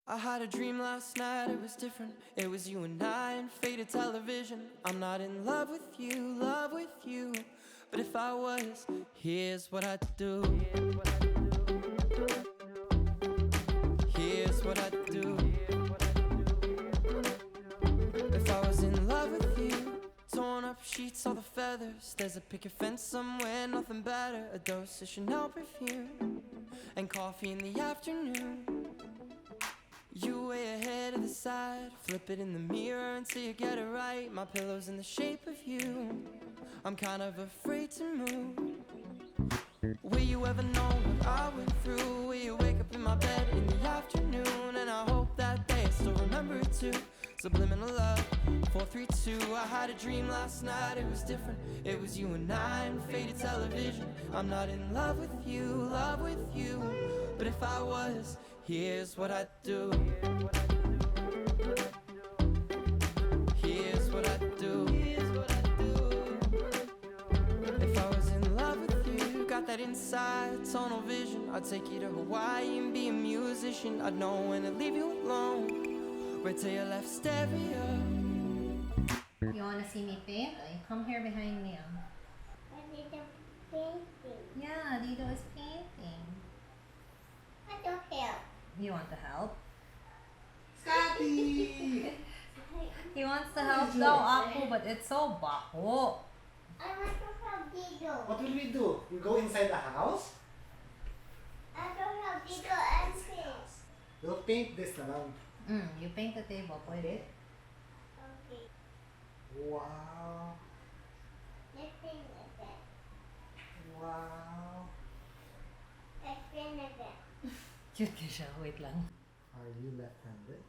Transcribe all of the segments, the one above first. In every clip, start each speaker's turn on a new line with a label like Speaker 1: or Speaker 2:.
Speaker 1: I had a dream last night, it was different. It was you and I in faded television. I'm not in love with you, love with you. But if I was, here's what I'd do. Here's what I'd do. If I was in love with you, torn up sheets, all the feathers. There's a picket fence somewhere, nothing better. A dose of Chanel perfume and coffee in the afternoon. You way ahead of the side, flip it in the mirror until you get it right. My pillow's in the shape of you, I'm kind of afraid to move. Will you ever know what I went through? Will you wake up in my bed in the afternoon? And I hope that day I still remember it too. Subliminal love, 432. I had a dream last night, it was different. It was you and I in faded television. I'm not in love with you, love with you. But if I was, here's what I'd do. Here's what I'd do. If I was in love with you, got that inside tunnel vision. I'd take you to Hawaii and be a musician. I'd know when to leave you alone, right till you left stereo.
Speaker 2: You want to see me paint? Come here behind me. Yeah, Dido is painting.
Speaker 3: I don't help.
Speaker 2: You want to help?
Speaker 4: Scotty!
Speaker 2: He wants to help daw ako, but it's so bako.
Speaker 3: I want to help Dido.
Speaker 4: What will we do? We go inside the house?
Speaker 3: I don't help Dido and Chris.
Speaker 4: We'll paint this around.
Speaker 2: You paint the table, pwede?
Speaker 3: Okay.
Speaker 4: Wow.
Speaker 3: Let's paint again.
Speaker 4: Wow.
Speaker 3: Let's paint again.
Speaker 2: Cute ka siya. Wait lang.
Speaker 4: Are you left-handed?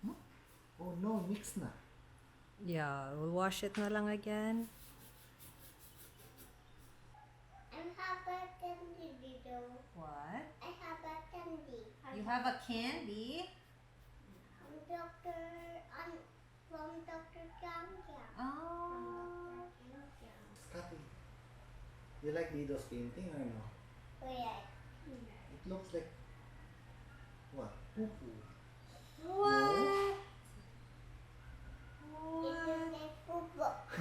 Speaker 4: Huh? Oh no, mix na.
Speaker 2: Yeah, we'll wash it na lang again.
Speaker 3: I have a candy, Dido.
Speaker 2: What?
Speaker 3: I have a candy.
Speaker 2: You have a candy?
Speaker 3: From Dr. Jam Jam.
Speaker 2: Oh.
Speaker 4: Scotty, you like Dido's painting or no?
Speaker 3: Wait.
Speaker 4: It looks like what? Poo-poo.
Speaker 2: What?
Speaker 3: It looks like poop.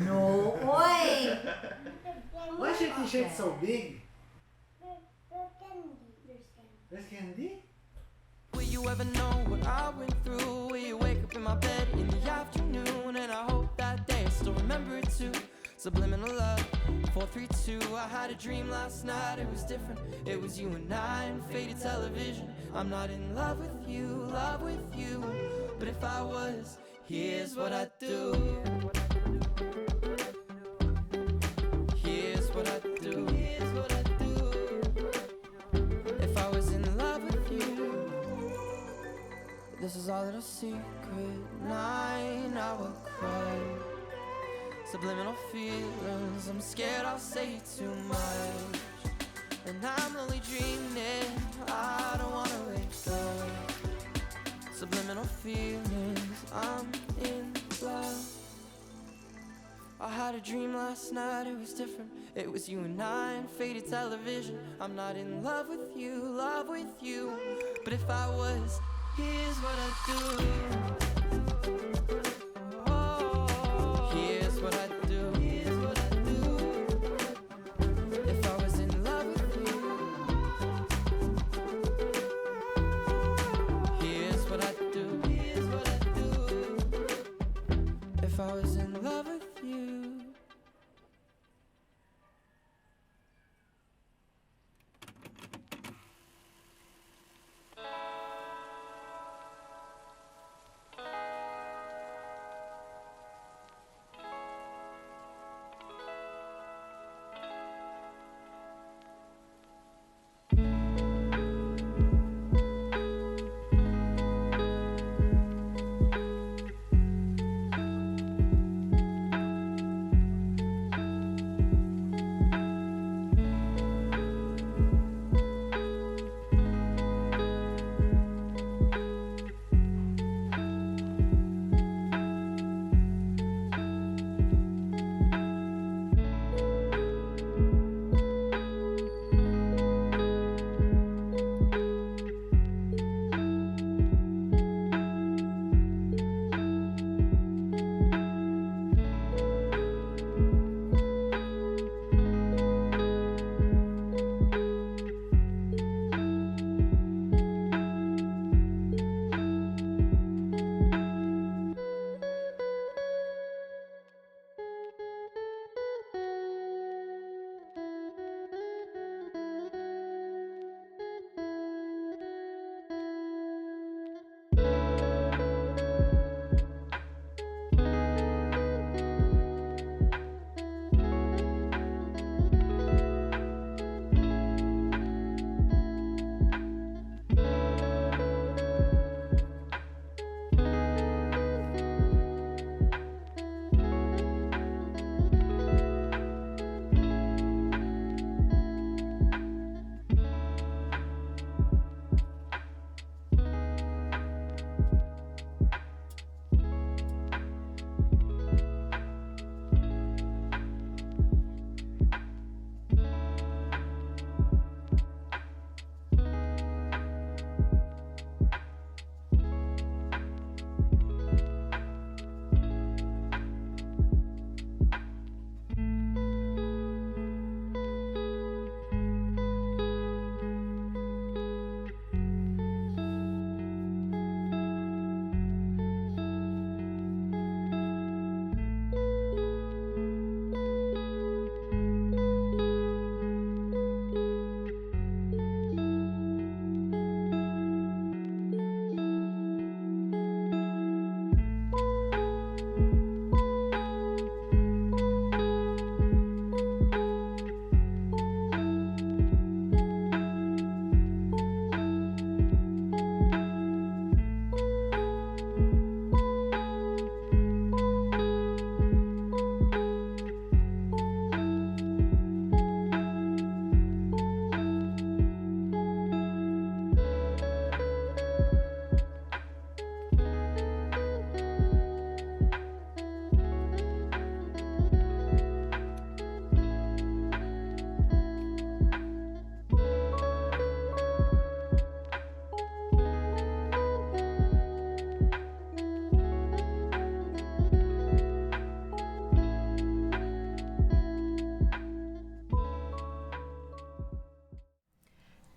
Speaker 2: No. Oi!
Speaker 4: Why is your t-shirt so big?
Speaker 3: There's candy.
Speaker 4: There's candy?
Speaker 1: Will you ever know what I went through? Will you wake up in my bed in the afternoon? And I hope that day I still remember it too. Subliminal love, 432. I had a dream last night, it was different. It was you and I in faded television. I'm not in love with you, love with you. But if I was, here's what I'd do. Here's what I'd do. Here's what I'd do. If I was in love with you. This is our little secret, 9-hour cry. Subliminal feelings, I'm scared I'll say too much. And I'm only dreaming, I don't wanna wake up. Subliminal feelings, I'm in love. I had a dream last night, it was different. It was you and I in faded television. I'm not in love with you, love with you. But if I was, here's what I'd do. Oh, here's what I'd do. Here's what I'd do. If I was in love with you. Here's what I'd do. Here's what I'd do. If I was in love with you.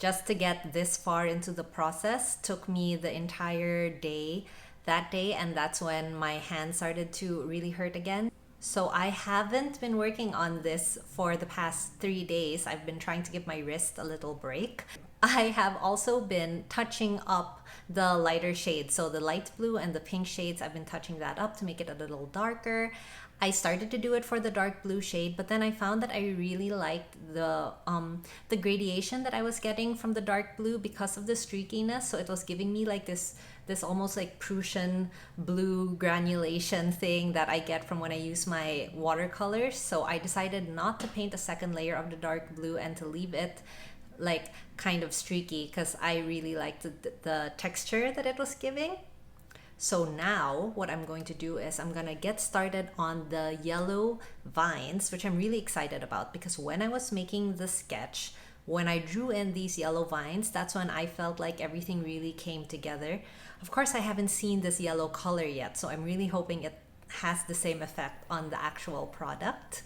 Speaker 2: Just to get this far into the process took me the entire day that day, and that's when my hand started to really hurt again. So I haven't been working on this for the past 3 days. I've been trying to give my wrist a little break. I have also been touching up the lighter shades. So the light blue and the pink shades, I've been touching that up to make it a little darker. I started to do it for the dark blue shade, but then I found that I really liked the gradation that I was getting from the dark blue because of the streakiness. So it was giving me like this almost like Prussian blue granulation thing that I get from when I use my watercolors. So I decided not to paint a second layer of the dark blue and to leave it like kind of streaky because I really liked the texture that it was giving. So now what I'm going to do is I'm gonna get started on the yellow vines, which I'm really excited about because when I was making the sketch, when I drew in these yellow vines, that's when I felt like everything really came together. Of course, I haven't seen this yellow color yet, so I'm really hoping it has the same effect on the actual product.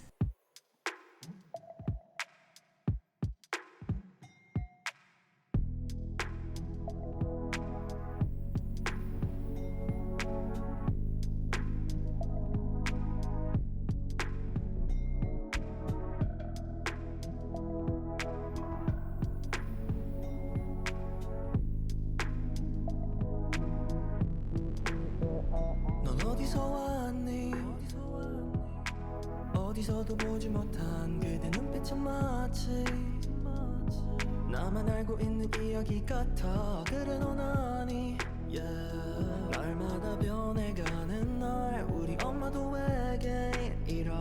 Speaker 1: 넌 어디서 왔니? 어디서도 보지 못한 그대 눈빛은 마치 나만 알고 있는 이야기 같아. 그래 넌 아니 날마다 변해가는 날 우리 엄마도 외계인이라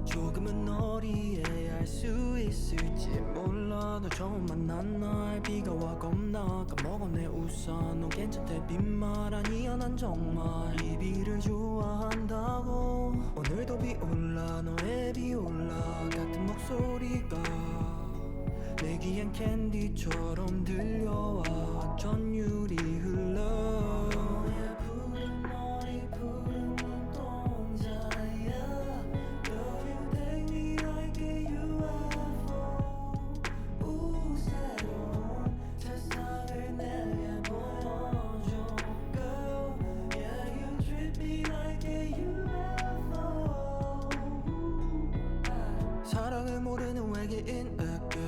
Speaker 1: 조금은 널 이해할 수 있을지 몰라. 너 처음 만난 날 비가 와 겁나 까먹어 내 우산. 넌 괜찮대 빈말 아니야 난 정말 이 비를 좋아한다고. 오늘도 비 올라 너의 비올라 같은 목소리가 내 귀엔 캔디처럼 들려와. 전율이 흘러 너의 푸른 머리 푸른 눈동자야. Girl you take me like a UFO. 새로운 세상을 내게 보여줘. Girl yeah you treat me like a UFO. 사랑을 모르는 외계인에게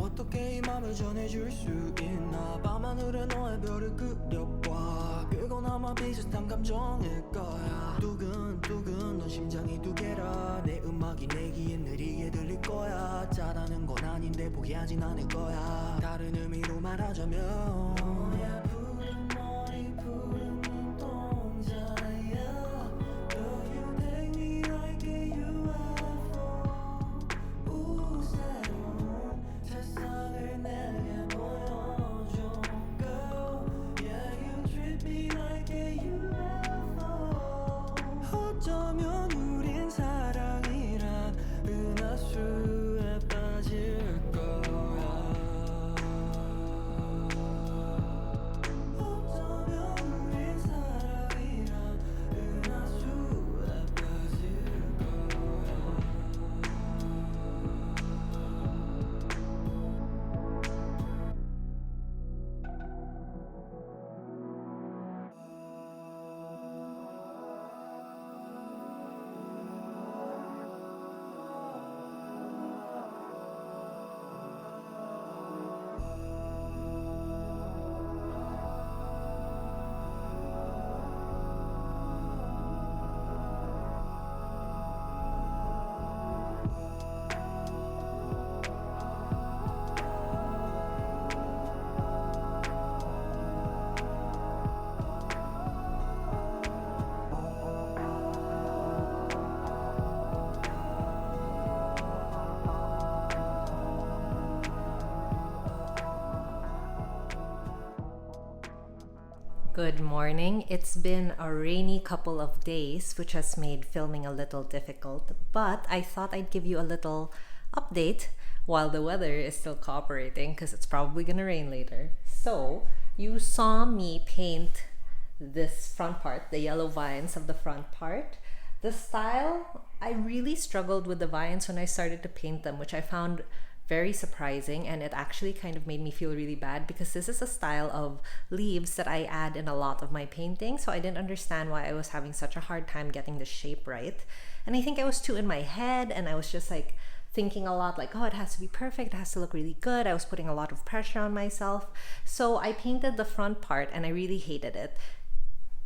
Speaker 1: 어떻게 이 맘을 전해줄 수 있나. 밤하늘에 너의 별을 그려봐. 그건 아마 비슷한 감정일 거야. 두근두근 넌 심장이 두 개라. 내 음악이 내 귀에 느리게 들릴 거야. 잘하는 건 아닌데 포기하진 않을 거야. 다른 의미로 말하자면 너의 푸른 머리 푸른 눈동자야. Girl you take me like a UFO. 새로운 세상을 내게 보여줘. Girl yeah you treat me like a UFO. 어쩌면 우린 사랑이란 은하수에 빠질 거야. 어쩌면 우린 사랑이란 은하수에 빠질 거야.
Speaker 2: Good morning. It's been a rainy couple of days, which has made filming a little difficult, but I thought I'd give you a little update while the weather is still cooperating because it's probably gonna rain later. So, you saw me paint this front part, the yellow vines of the front part. The style, I really struggled with the vines when I started to paint them, which I found very surprising, and it actually kind of made me feel really bad because this is a style of leaves that I add in a lot of my paintings. So I didn't understand why I was having such a hard time getting the shape right. And I think I was too in my head, and I was just like thinking a lot like, oh, it has to be perfect, it has to look really good. I was putting a lot of pressure on myself. So I painted the front part and I really hated it.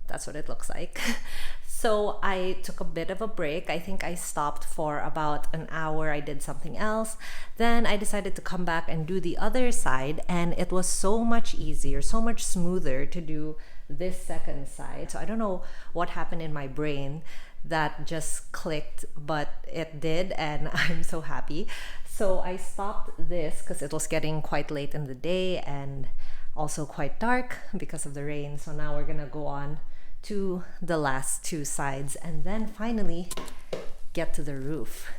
Speaker 2: That's what it looks like. So I took a bit of a break. I think I stopped for about an hour. I did something else. Then I decided to come back and do the other side, and it was so much easier, so much smoother to do this second side. So I don't know what happened in my brain that just clicked, but it did, and I'm so happy. So I stopped this because it was getting quite late in the day and also quite dark because of the rain. So now we're gonna go on to the last two sides and then finally get to the roof.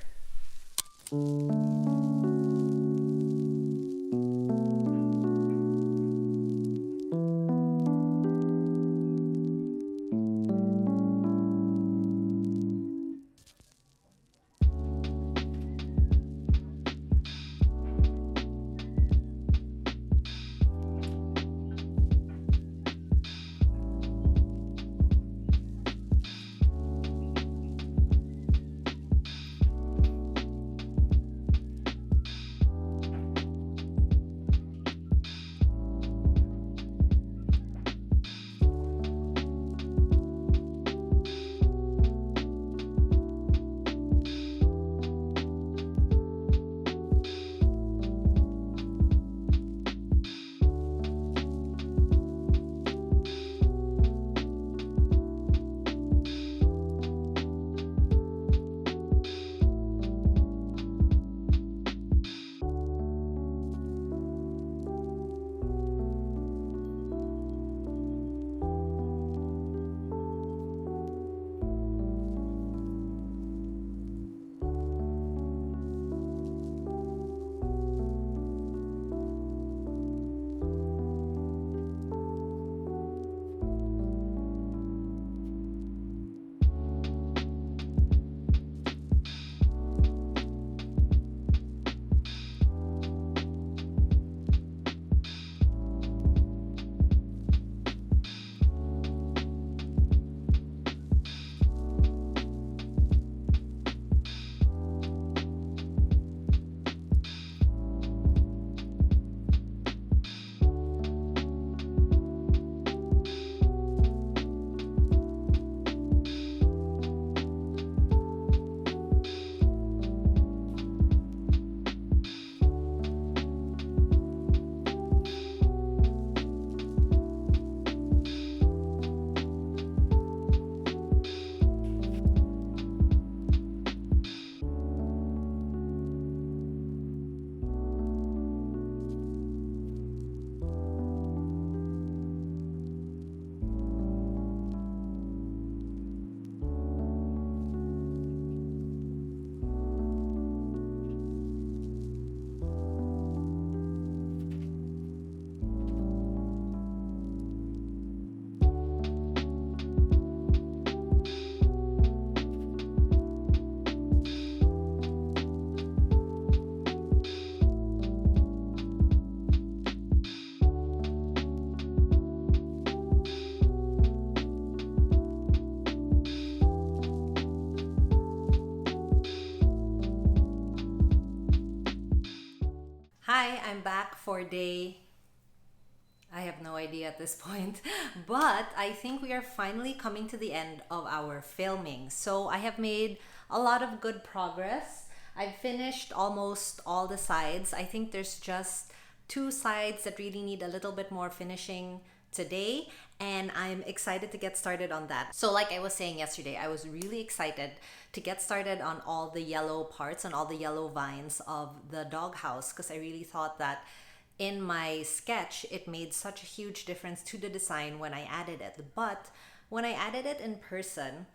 Speaker 2: Hi, I'm back for day, I have no idea at this point, but I think we are finally coming to the end of our filming. So I have made a lot of good progress. I've finished almost all the sides. I think there's just two sides that really need a little bit more finishing today, and I'm excited to get started on that. So like I was saying yesterday, I was really excited to get started on all the yellow parts and all the yellow vines of the doghouse, because I really thought that in my sketch it made such a huge difference to the design when I added it. But when I added it in person,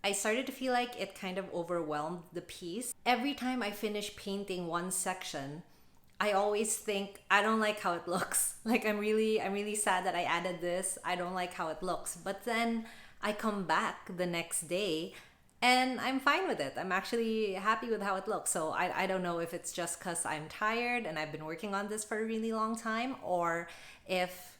Speaker 2: I started to feel like it kind of overwhelmed the piece. Every time I finish painting one section, I always think, I don't like how it looks. Like I'm really sad that I added this. I don't like how it looks. But then I come back the next day And I'm fine with it. I'm actually happy with how it looks. So I don't know if it's just because I'm tired and I've been working on this for a really long time, or if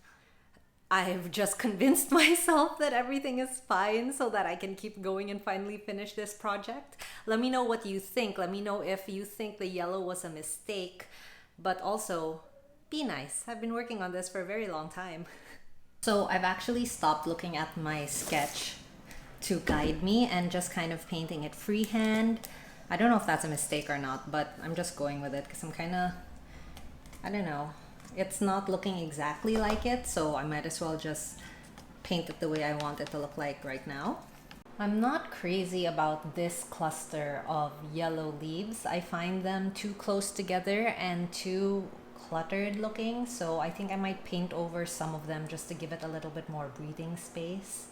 Speaker 2: I've just convinced myself that everything is fine so that I can keep going and finally finish this project. Let me know what you think. Let me know if you think the yellow was a mistake, but also be nice. I've been working on this for a very long time. So I've actually stopped looking at my sketch to guide me and just kind of painting it freehand. I don't know if that's a mistake or not, but I'm just going with it because I'm kind of, I don't know, it's not looking exactly like it, so I might as well just paint it the way I want it to look like right now. I'm not crazy about this cluster of yellow leaves. I find them too close together and too cluttered looking, so I think I might paint over some of them just to give it a little bit more breathing space.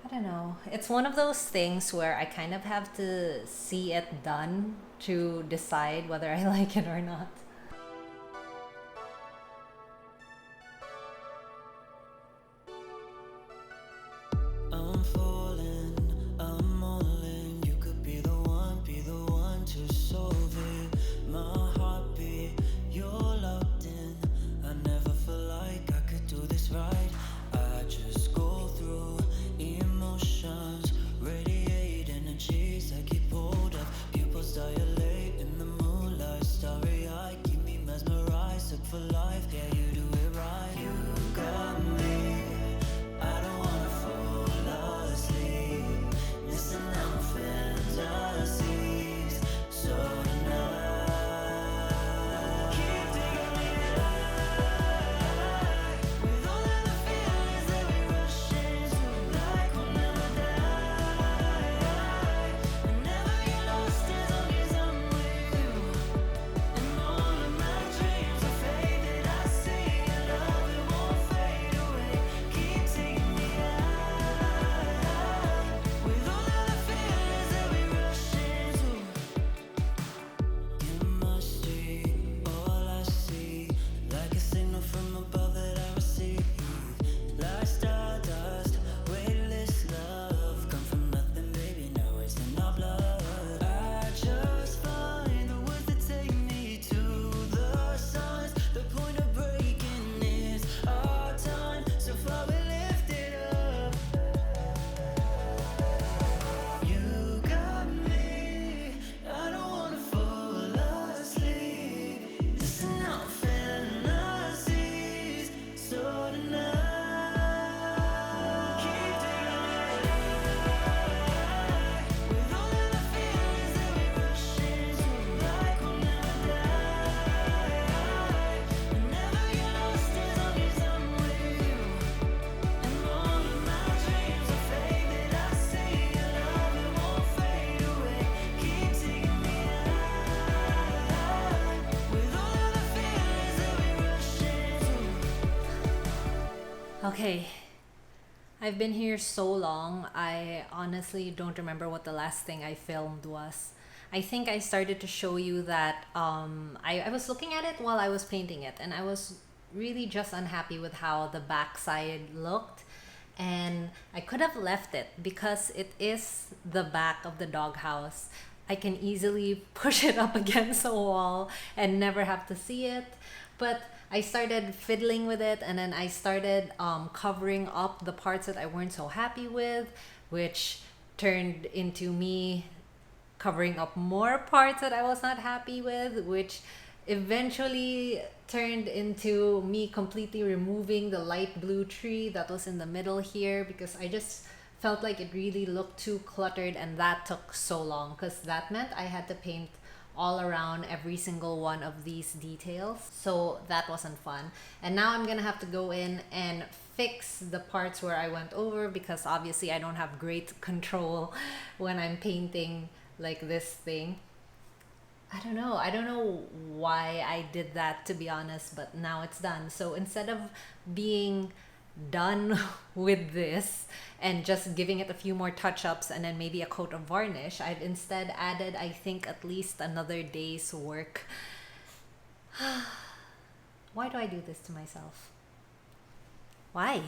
Speaker 2: I don't know. It's one of those things where I kind of have to see it done to decide whether I like it or not.
Speaker 1: I'm falling, I'm all in. You could be the one to solve it. My heartbeat, you're locked in. I never felt like I could do this right. I just go through emotions, radiate energies that keep hold of. Pupils dilate in the moonlight, starry eyed, keep me mesmerized, look for life. Yeah, you do it right. You got me. I don't wanna fall asleep, missing out fantasies. So tonight, keep taking me high, with all of the feelings that we rush into, like we'll never die. And never get lost as long as I'm with you. And all of my dreams are faded. I say your love, it won't fade away. Keep taking me high, with all of the feelings that we rush into. In my street, all I see, like a signal from above that I receive. Like stardust, weightless love, come from nothing, baby, now wasting our blood. I just find the words that take me to the signs. The point of breaking is our time, so far we lift it up. You got me, I don't wanna fall asleep, missing out fantasies. So tonight, keep taking me high, with all of the feelings that we rush into, like we'll never die. And never get lost as long as I'm with you. And all of my dreams are faded. I say your love, it won't fade away. Keep taking me high, with all of the feelings that we rush into.
Speaker 2: Okay, I've been here so long, I honestly don't remember what the last thing I filmed was. I think I started to show you that I was looking at it while I was painting it, and I was really just unhappy with how the backside looked. And I could have left it because it is the back of the doghouse. I can easily push it up against a wall and never have to see it. But I started fiddling with it, and then I started covering up the parts that I weren't so happy with, which turned into me covering up more parts that I was not happy with, which eventually turned into me completely removing the light blue tree that was in the middle here, because I just felt like it really looked too cluttered, and that took so long because that meant I had to paint all around every single one of these details, so that wasn't fun. And now I'm gonna have to go in and fix the parts where I went over, because obviously I don't have great control when I'm painting like this thing. I don't know why I did that, to be honest, but now it's done. So instead of being done with this and just giving it a few more touch-ups and then maybe a coat of varnish, I've instead added, I think, at least another day's work. Why do I do this to myself? Why?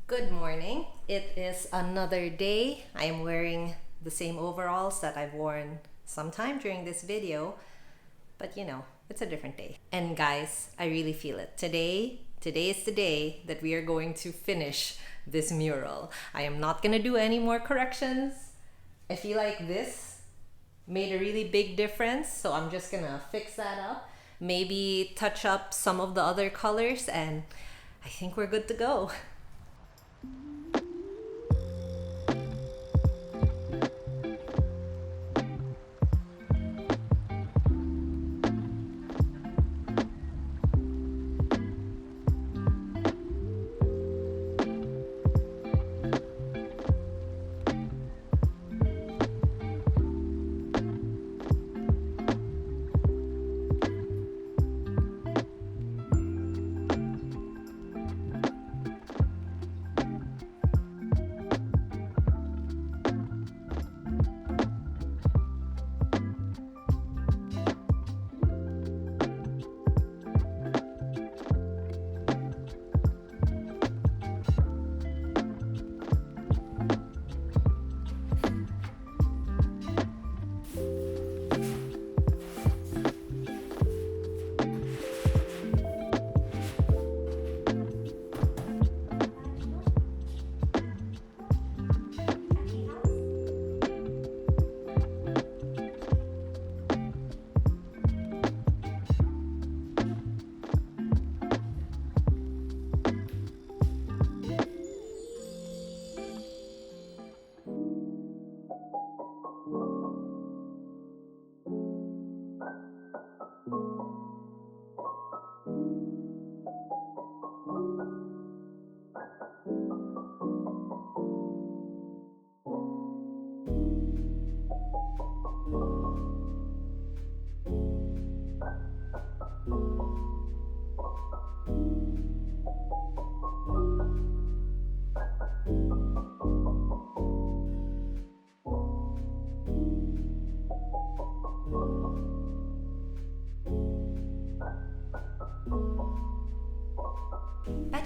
Speaker 2: Good morning. It is another day. I am wearing the same overalls that I've worn sometime during this video, but you know, it's a different day. And guys, I really feel it. Today is the day that we are going to finish this mural. I am not gonna do any more corrections. I feel like this made a really big difference, so I'm just gonna fix that up. Maybe touch up some of the other colors, and I think we're good to go.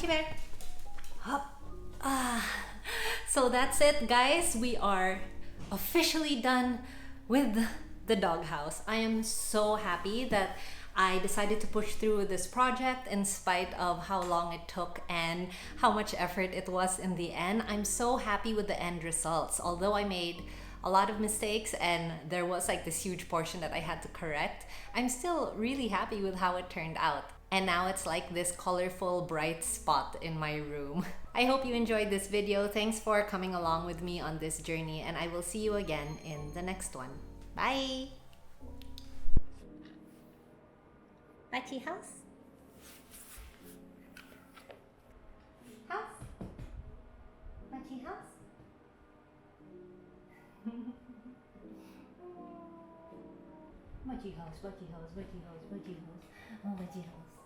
Speaker 2: Bear. Hop. So that's it, guys. We are officially done with the doghouse. I am so happy that I decided to push through this project in spite of how long it took and how much effort it was in the end. I'm so happy with the end results. Although I made a lot of mistakes and there was like this huge portion that I had to correct, I'm still really happy with how it turned out. And now it's like this colorful, bright spot in my room. I hope you enjoyed this video. Thanks for coming along with me on this journey, and I will see you again in the next one. Bye! Bachi house? House? Bachi house? Bachi house, Bachi house, Bachi house, Bachi house. Oh, Bachi house.